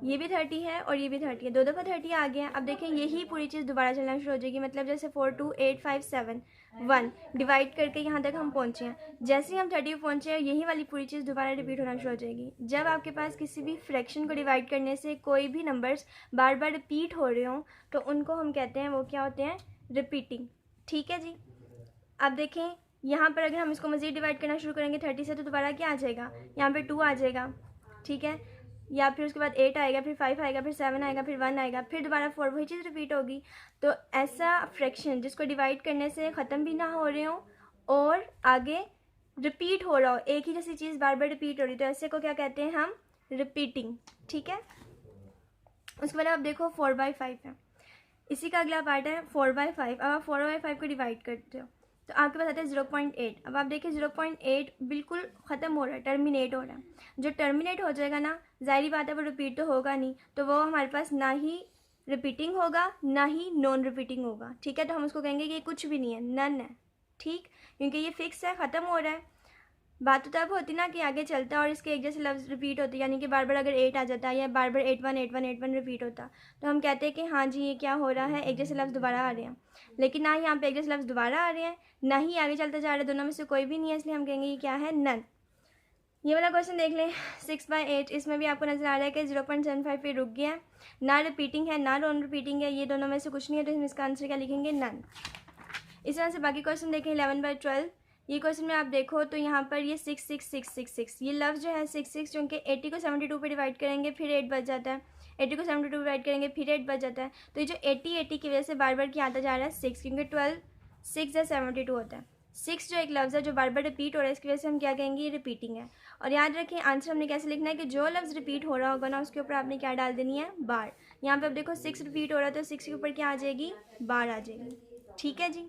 ये भी 30 है और ये भी 30 है, 2 दफ़ा 30 आ गया। अब देखें यही पूरी चीज़ दोबारा चलना शुरू हो जाएगी, मतलब जैसे 4 2 8 5 7 1 डिवाइड करके यहाँ तक हम पहुँचे हैं। जैसे ही हम 30 पहुँचे हैं यही वाली पूरी चीज़ दोबारा रिपीट होना शुरू हो जाएगी। जब आपके पास किसी भी फ्रैक्शन को डिवाइड करने से कोई भी नंबर्स बार बार रिपीट हो रहे हों तो उनको हम कहते हैं, वो क्या होते हैं, रिपीटिंग। ठीक है जी। अब देखें यहाँ पर अगर हम इसको मज़ीद डिवाइड करना शुरू करेंगे 30 से तो दोबारा क्या आ जाएगा, यहाँ पे 2 आ जाएगा। ठीक है, या फिर उसके बाद 8 आएगा, फिर 5 आएगा, फिर 7 आएगा, फिर 1 आएगा, फिर दोबारा 4, वही चीज़ रिपीट होगी। तो ऐसा फ्रैक्शन जिसको डिवाइड करने से ख़त्म भी ना हो रहे हो और आगे रिपीट हो रहा हो, एक ही जैसी चीज़ बार बार रिपीट हो रही, तो ऐसे को क्या कहते हैं हम, रिपीटिंग। ठीक है, उसके बाद आप देखो 4/5 है, इसी का अगला पार्ट है 4/5। अब आप 4/5 को डिवाइड करते हो तो आपके पास आता है 0.8। अब आप देखिए 0.8 बिल्कुल ख़त्म हो रहा है, टर्मिनेट हो रहा है। जो टर्मिनेट हो जाएगा ना, ज़ाहिर बात है वो रिपीट तो होगा नहीं, तो वो हमारे पास ना ही रिपीटिंग होगा ना ही नॉन रिपीटिंग होगा। ठीक है, तो हम उसको कहेंगे कि ये कुछ भी नहीं है, नन है। ठीक, क्योंकि ये फिक्स है, ख़त्म हो रहा है। बात तो तब होती ना कि आगे चलता और इसके एक जैसे लफ्ज़ रिपीट होते, यानी कि बार बार अगर 8 आ जाता या बार बार 81 रिपीट होता तो हम कहते हैं कि हाँ जी ये क्या हो रहा है, एक जैसे लफ्ज़ दोबारा आ रहे हैं। लेकिन ना यहाँ पे एक जैसे लफ्ज़ दोबारा आ रहे हैं, ना ही आगे चलते जा रहे हैं, दोनों में से कोई भी नहीं है, इसलिए हम कहेंगे ये क्या है, नन। ये वाला क्वेश्चन देख लें 6/8। इसमें भी आपको नज़र आ रहा है कि 0.75 पे रुक गया है, ना रिपीटिंग है ना नॉन रिपीटिंग है, ये दोनों में से कुछ नहीं है, तो हम इसका आंसर क्या लिखेंगे, नन। इस तरह से बाकी क्वेश्चन देखें 11/12। ये क्वेश्चन में आप देखो तो यहाँ पर ये 6 6 6 6 6 ये लफ्ज़ जो है 6 6, क्योंकि 80 को 72 पे डिवाइड करेंगे फिर 8 बच जाता है, 80 को 72 डिवाइड करेंगे फिर 8 बच जाता है। तो ये जो 80 की वजह से बार बार क्या आता जा रहा है, 6, क्योंकि 12 6 या 72 होता है। 6 जो एक लफ्ज़ है जो बार बार रिपीट हो रहा है, इसकी वजह से हम क्या कहेंगे, ये रिपीटिंग है। और याद रखें आंसर हमने कैसे लिखना है कि जो लफ्ज़ रिपीट हो रहा होगा ना उसके ऊपर आपने क्या डाल देनी है, बार। यहाँ पर अब देखो 6 रिपीट हो रहा है तो 6 के ऊपर क्या आ जाएगी, बार आ जाएगी। ठीक है जी।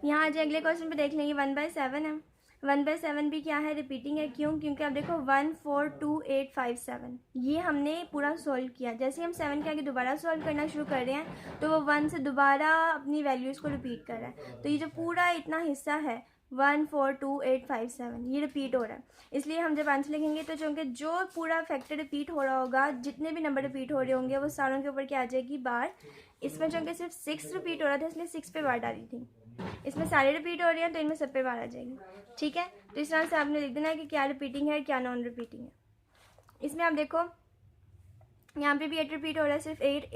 यहाँ आज अगले क्वेश्चन पे देख लेंगे 1/7 है। 1/7 भी क्या है, रिपीटिंग है। क्यों, क्योंकि अब देखो 1 4 2 8 5 7 ये हमने पूरा सॉल्व किया। जैसे हम 7 के आगे दोबारा सॉल्व करना शुरू कर रहे हैं तो वो 1 से दोबारा अपनी वैल्यूज़ को रिपीट कर रहा है। तो ये जो पूरा इतना हिस्सा है 1 4 2 8 5 7 ये रिपीट हो रहा है, इसलिए हम जब आंसर लिखेंगे तो चूँकि जो पूरा फैक्टर रिपीट हो रहा होगा, जितने भी नंबर रिपीट हो रहे होंगे वो सारों के ऊपर क्या आ जाएगी, बार। इसमें चूँकि सिर्फ 6 रिपीट हो रहा था इसलिए 6 पे बार डाली थी, इसमें सारे रिपीट हो रहे हैं तो इनमें सब पे बार आ जाएगी। ठीक है, तो इस तरह से आपने लिख देना है कि क्या रिपीटिंग है क्या नॉन रिपीटिंग है। इसमें आप देखो यहाँ पे भी 8 रिपीट हो रहा है, सिर्फ 8